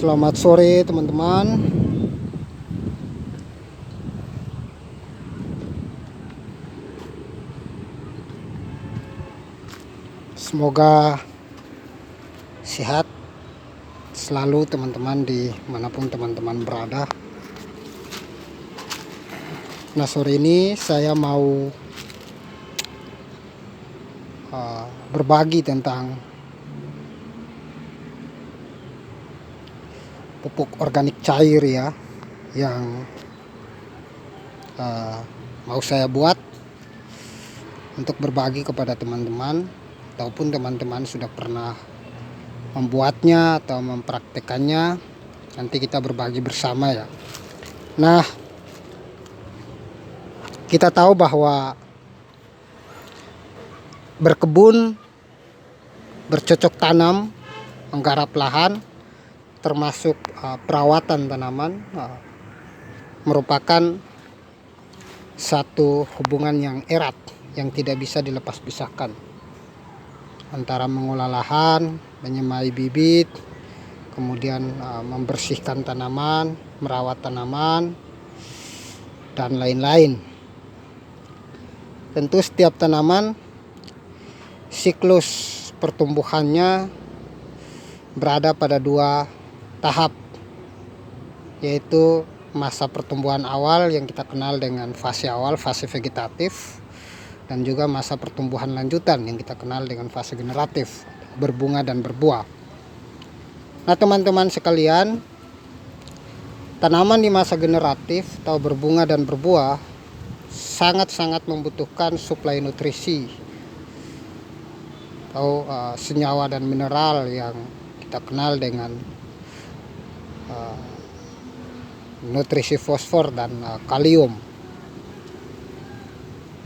Selamat sore teman-teman. Semoga sehat selalu teman-teman dimanapun teman-teman berada. Nah, sore ini saya mau berbagi tentang pupuk organik cair ya, yang mau saya buat untuk berbagi kepada teman-teman, ataupun teman-teman sudah pernah membuatnya atau mempraktekannya. Nanti kita berbagi bersama ya. Nah, kita tahu bahwa berkebun, bercocok tanam, menggarap lahan, termasuk perawatan tanaman, merupakan satu hubungan yang erat yang tidak bisa dilepas pisahkan antara mengolah lahan, menyemai bibit, kemudian membersihkan tanaman, merawat tanaman, dan lain-lain. Tentu setiap tanaman siklus pertumbuhannya berada pada dua tahap, yaitu masa pertumbuhan awal yang kita kenal dengan fase awal, fase vegetatif, dan juga masa pertumbuhan lanjutan yang kita kenal dengan fase generatif, berbunga dan berbuah. Nah teman-teman sekalian, tanaman di masa generatif atau berbunga dan berbuah sangat-sangat membutuhkan suplai nutrisi atau senyawa dan mineral yang kita kenal dengan nutrisi fosfor dan kalium.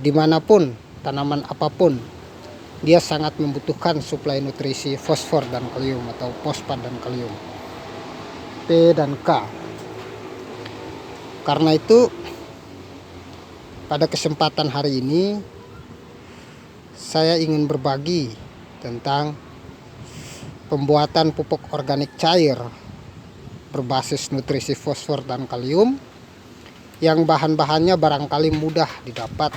Dimanapun tanaman apapun, dia sangat membutuhkan suplai nutrisi fosfor dan kalium atau fosfat dan kalium, P dan K. Karena itu pada kesempatan hari ini saya ingin berbagi tentang pembuatan pupuk organik cair berbasis nutrisi fosfor dan kalium yang bahan-bahannya barangkali mudah didapat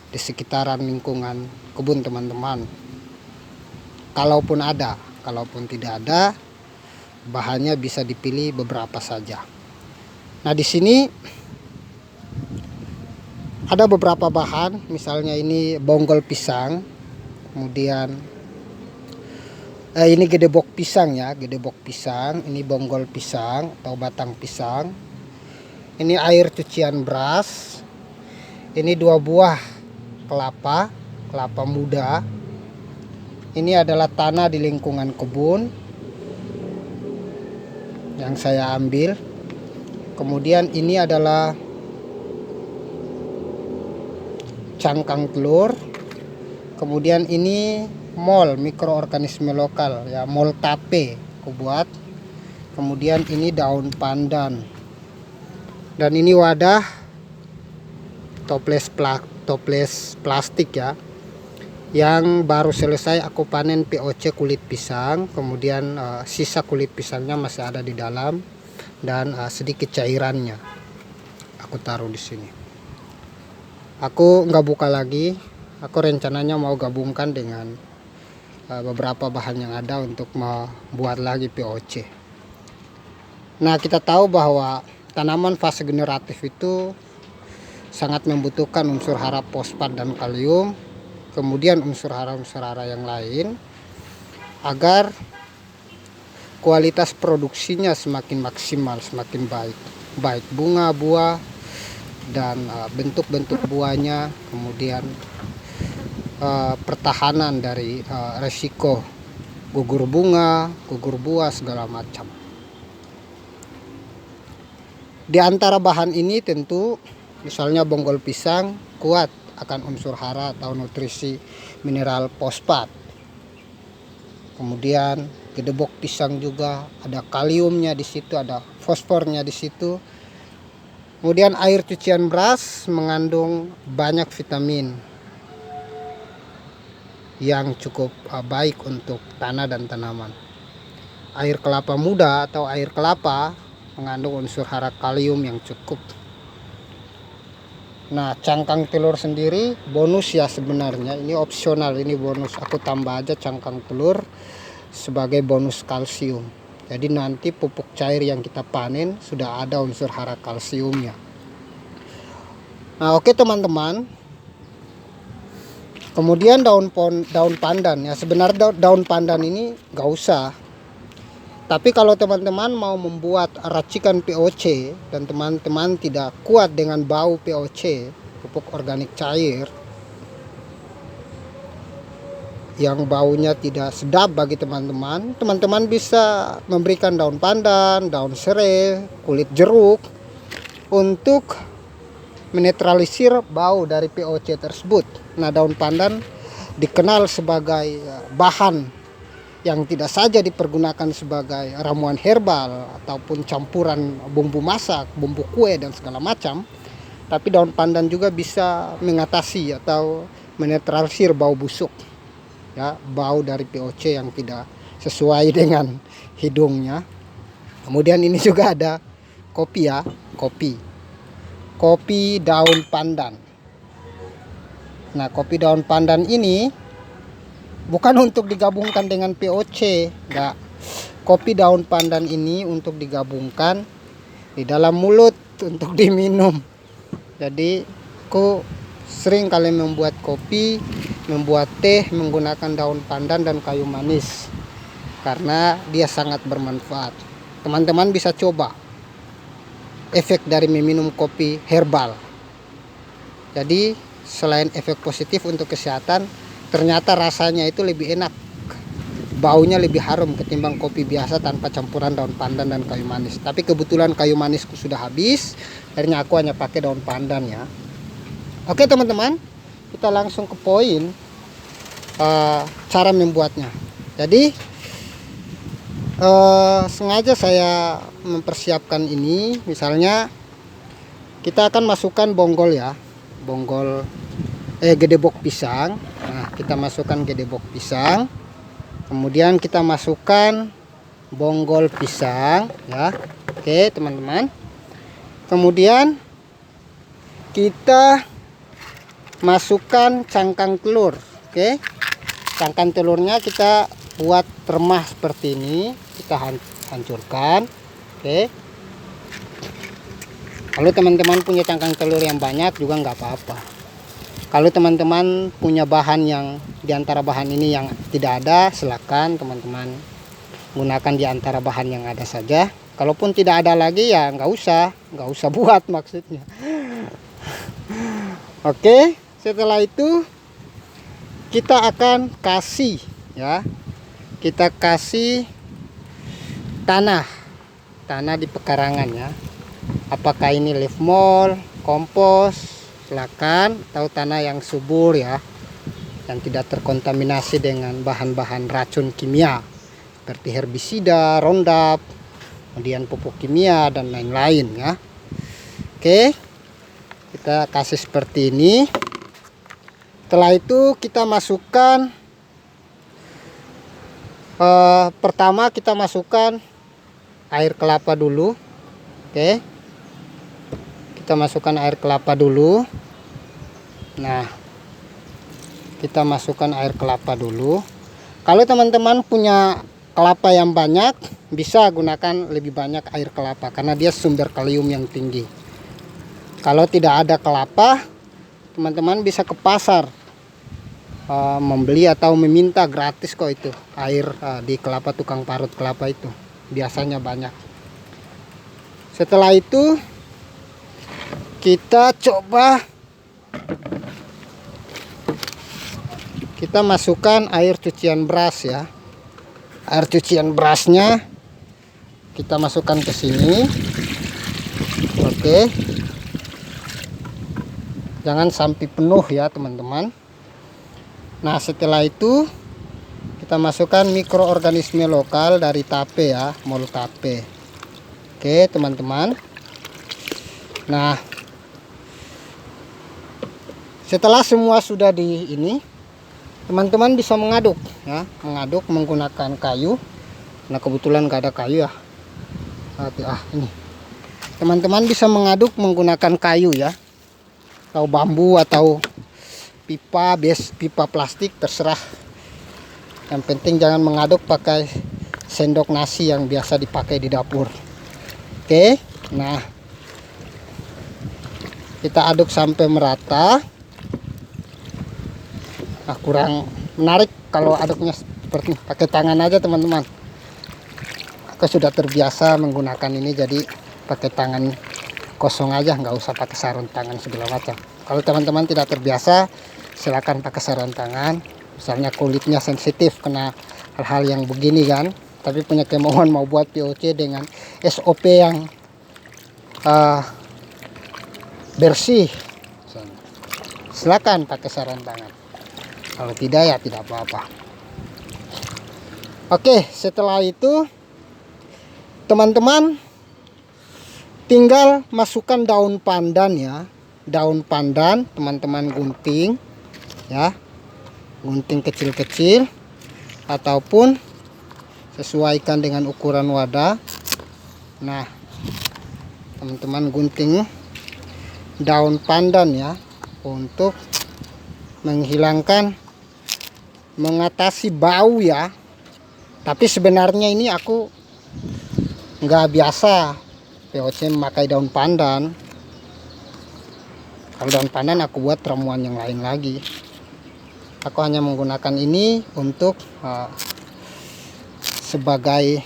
di sekitaran lingkungan kebun teman-teman. Kalaupun ada, kalaupun tidak ada, bahannya bisa dipilih beberapa saja. Nah, di sini ada beberapa bahan, misalnya ini bonggol pisang, kemudian ini gedebok pisang ya, gedebok pisang, ini bonggol pisang atau batang pisang. Ini air cucian beras. Ini 2 buah kelapa muda. Ini adalah tanah di lingkungan kebun yang saya ambil. Kemudian ini adalah cangkang telur. Kemudian ini mol mikroorganisme lokal ya, mol tape aku buat. Kemudian ini daun pandan. Dan ini wadah toples plastik ya, yang baru selesai aku panen POC kulit pisang. Kemudian sisa kulit pisangnya masih ada di dalam, dan sedikit cairannya aku taruh di sini. Aku nggak buka lagi. Aku rencananya mau gabungkan dengan beberapa bahan yang ada untuk membuat lagi POC. Nah, kita tahu bahwa tanaman fase generatif itu sangat membutuhkan unsur hara fosfat dan kalium, kemudian unsur hara yang lain, agar kualitas produksinya semakin maksimal, semakin baik bunga, buah, dan bentuk-bentuk buahnya, kemudian pertahanan dari resiko gugur bunga, gugur buah, segala macam. Di antara bahan ini tentu misalnya bonggol pisang kuat akan unsur hara atau nutrisi mineral fosfat. Kemudian gedebok pisang juga ada kaliumnya di situ, ada fosfornya di situ. Kemudian air cucian beras mengandung banyak vitamin yang cukup baik untuk tanah dan tanaman. air kelapa muda atau air kelapa mengandung unsur hara kalium yang cukup. Nah, cangkang telur sendiri bonus ya sebenarnya, ini opsional, ini bonus, aku tambah aja cangkang telur sebagai bonus kalsium. Jadi nanti pupuk cair yang kita panen sudah ada unsur hara kalsiumnya. Nah, oke teman-teman. Kemudian daun pandan ya, sebenarnya daun pandan ini nggak usah. Tapi kalau teman-teman mau membuat racikan POC dan teman-teman tidak kuat dengan bau POC, pupuk organik cair, yang baunya tidak sedap bagi teman-teman, teman-teman bisa memberikan daun pandan, daun serai, kulit jeruk untuk menetralisir bau dari POC tersebut. Nah, daun pandan dikenal sebagai bahan yang tidak saja dipergunakan sebagai ramuan herbal ataupun campuran bumbu masak, bumbu kue dan segala macam, tapi daun pandan juga bisa mengatasi atau menetralisir bau busuk, ya, bau dari POC yang tidak sesuai dengan hidungnya. Kemudian ini juga ada kopi ya, kopi daun pandan. Nah, kopi daun pandan ini bukan untuk digabungkan dengan POC, enggak. Kopi daun pandan ini untuk digabungkan di dalam mulut untuk diminum. Jadi aku sering kali membuat kopi, membuat teh menggunakan daun pandan dan kayu manis karena dia sangat bermanfaat. Teman-teman bisa coba efek dari meminum kopi herbal. Jadi selain efek positif untuk kesehatan, ternyata rasanya itu lebih enak, baunya lebih harum ketimbang kopi biasa tanpa campuran daun pandan dan kayu manis. Tapi kebetulan kayu manisku sudah habis, akhirnya aku hanya pakai daun pandan ya. Oke teman-teman, kita langsung ke poin cara membuatnya. Jadi sengaja saya mempersiapkan ini, misalnya kita akan masukkan bonggol ya, gedebok pisang. Nah, kita masukkan gedebok pisang, kemudian kita masukkan bonggol pisang ya. Oke teman-teman, kemudian kita masukkan cangkang telur. Oke, cangkang telurnya kita buat remah seperti ini, kita hancurkan. Oke, kalau teman-teman punya cangkang telur yang banyak juga nggak apa-apa. Kalau teman-teman punya bahan yang diantara bahan ini yang tidak ada, silakan teman-teman gunakan diantara bahan yang ada saja. Kalaupun tidak ada lagi ya nggak usah buat maksudnya. Oke, setelah itu kita akan kasih ya, kita kasih tanah di pekarangan ya. Apakah ini leaf mold, kompos, silakan, atau tanah yang subur ya, yang tidak terkontaminasi dengan bahan-bahan racun kimia seperti herbisida, Roundup, kemudian pupuk kimia dan lain-lain ya. Oke, kita kasih seperti ini. Setelah itu kita masukkan pertama kita masukkan air kelapa dulu. Oke, kita masukkan air kelapa dulu. Nah, kita masukkan air kelapa dulu. Kalau teman-teman punya kelapa yang banyak, bisa gunakan lebih banyak air kelapa karena dia sumber kalium yang tinggi. Kalau tidak ada kelapa, teman-teman bisa ke pasar membeli atau meminta gratis kok itu air di kelapa, tukang parut kelapa itu biasanya banyak. Setelah itu kita coba kita masukkan air cucian beras ya. Air cucian berasnya kita masukkan ke sini. Oke, jangan sampai penuh ya teman-teman. Nah, setelah itu kita masukkan mikroorganisme lokal dari tape ya, mol tape. Oke teman-teman. Nah, setelah semua sudah di ini, teman-teman bisa mengaduk ya, mengaduk menggunakan kayu Nah kebetulan gak ada kayu ya. Ini teman-teman bisa mengaduk menggunakan kayu ya, atau bambu atau pipa, pipa plastik, terserah. Yang penting jangan mengaduk pakai sendok nasi yang biasa dipakai di dapur. Oke, nah kita aduk sampai merata. Nah kurang menarik kalau aduknya seperti pakai tangan aja teman-teman. Aku sudah terbiasa menggunakan ini, jadi pakai tangan kosong aja, nggak usah pakai sarung tangan segala macam. Kalau teman-teman tidak terbiasa, silakan pakai sarung tangan. Misalnya kulitnya sensitif kena hal-hal yang begini kan, tapi punya kemauan mau buat POC dengan SOP yang bersih, silakan pakai sarung tangan. Kalau tidak ya tidak apa-apa. Oke, setelah itu teman-teman tinggal masukkan daun pandan ya. Daun pandan teman-teman gunting ya, gunting kecil-kecil ataupun sesuaikan dengan ukuran wadah. Nah teman-teman gunting daun pandan ya, untuk mengatasi bau ya. Tapi sebenarnya ini aku nggak biasa POC memakai daun pandan. Kalau daun pandan aku buat ramuan yang lain lagi. Aku hanya menggunakan ini untuk sebagai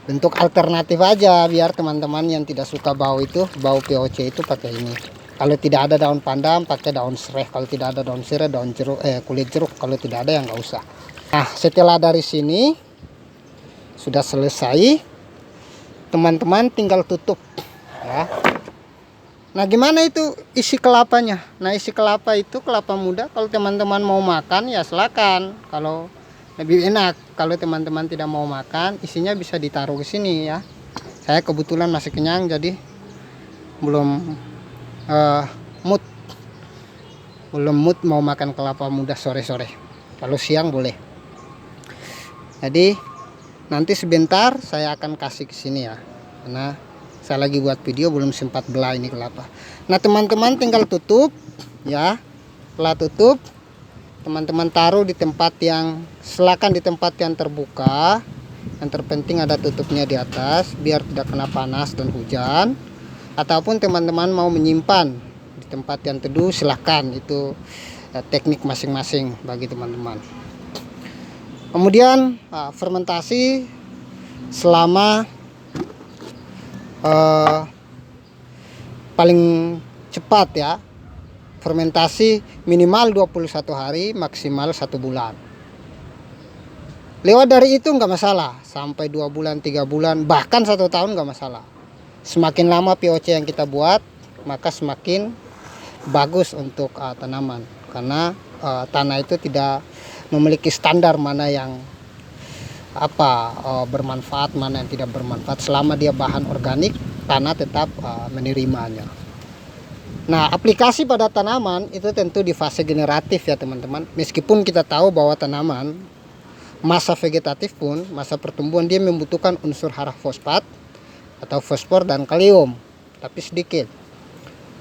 bentuk alternatif aja, biar teman-teman yang tidak suka bau POC itu pakai ini. Kalau tidak ada daun pandan pakai daun serai, kalau tidak ada daun serai daun jeruk, kulit jeruk, kalau tidak ada ya nggak usah. Nah setelah dari sini sudah selesai, teman-teman tinggal tutup ya. Nah gimana itu isi kelapanya? Nah isi kelapa itu kelapa muda, kalau teman-teman mau makan ya silakan. Kalau lebih enak, kalau teman-teman tidak mau makan, isinya bisa ditaruh ke sini ya. Saya kebetulan masih kenyang, jadi belum mood mau makan kelapa muda sore-sore. Kalau siang boleh. Jadi nanti sebentar saya akan kasih ke sini ya, karena saya lagi buat video belum sempat belah ini kelapa. Nah teman-teman tinggal tutup ya. Setelah tutup, teman-teman taruh di tempat yang, silakan di tempat yang terbuka. Yang terpenting ada tutupnya di atas biar tidak kena panas dan hujan. Ataupun teman-teman mau menyimpan di tempat yang teduh, silahkan. Itu teknik masing-masing bagi teman-teman. Kemudian fermentasi selama paling cepat ya, fermentasi minimal 21 hari, maksimal 1 bulan. Lewat dari itu nggak masalah, sampai 2 bulan, 3 bulan, bahkan 1 tahun nggak masalah. Semakin lama POC yang kita buat, maka semakin bagus untuk tanaman, karena tanah itu tidak memiliki standar mana yang bermanfaat, mana yang tidak bermanfaat. Selama dia bahan organik, tanah tetap menerimanya. Nah aplikasi pada tanaman itu tentu di fase generatif ya teman-teman. Meskipun kita tahu bahwa tanaman masa vegetatif pun, masa pertumbuhan, dia membutuhkan unsur hara fosfat atau fosfor dan kalium, tapi sedikit,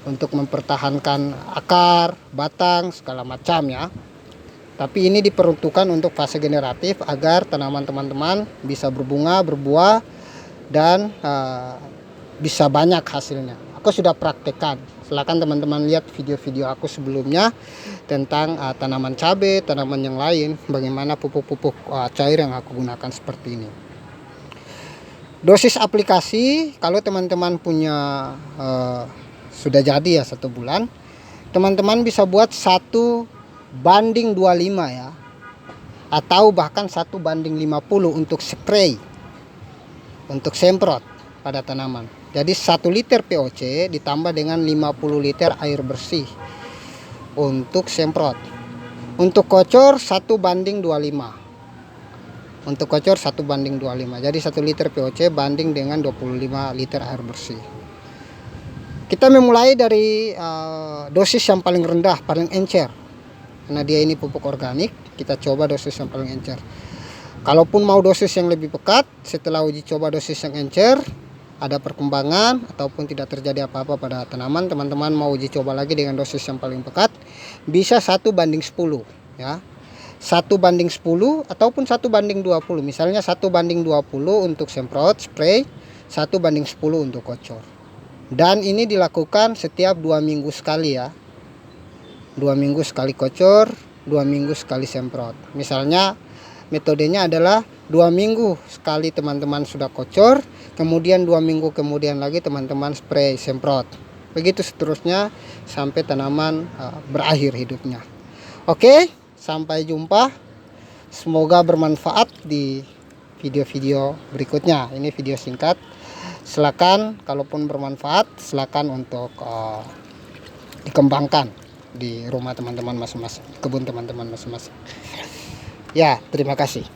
untuk mempertahankan akar, batang, segala macam ya. Tapi ini diperuntukkan untuk fase generatif agar tanaman teman-teman bisa berbunga, berbuah, dan bisa banyak hasilnya. Aku sudah praktekkan. Silakan teman-teman lihat video-video aku sebelumnya tentang tanaman cabai, tanaman yang lain, bagaimana pupuk-pupuk cair yang aku gunakan seperti ini. Dosis aplikasi, kalau teman-teman punya sudah jadi ya 1 bulan, teman-teman bisa buat 1:25 ya, atau bahkan 1:50 untuk spray, untuk semprot pada tanaman. Jadi 1 liter POC ditambah dengan 50 liter air bersih untuk semprot. Untuk kocor 1:25. Untuk kocor 1:25. Jadi 1 liter POC banding dengan 25 liter air bersih. Kita memulai dari dosis yang paling rendah, paling encer. Karena dia ini pupuk organik, kita coba dosis yang paling encer. Kalaupun mau dosis yang lebih pekat, setelah uji coba dosis yang encer, ada perkembangan ataupun tidak terjadi apa-apa pada tanaman, teman-teman mau uji coba lagi dengan dosis yang paling pekat, bisa 1:10 ya. 1:10 ataupun 1:20. Misalnya 1:20 untuk semprot spray, 1:10 untuk kocor. Dan ini dilakukan setiap 2 minggu sekali ya. 2 minggu sekali kocor, 2 minggu sekali semprot. Misalnya metodenya adalah 2 minggu sekali teman-teman sudah kocor, kemudian 2 minggu kemudian lagi teman-teman spray semprot. Begitu seterusnya sampai tanaman berakhir hidupnya. Oke, sampai jumpa. Semoga bermanfaat di video-video berikutnya. Ini video singkat. Silakan kalaupun bermanfaat, silakan untuk dikembangkan di rumah teman-teman masing-masing, kebun teman-teman masing-masing. Ya, terima kasih.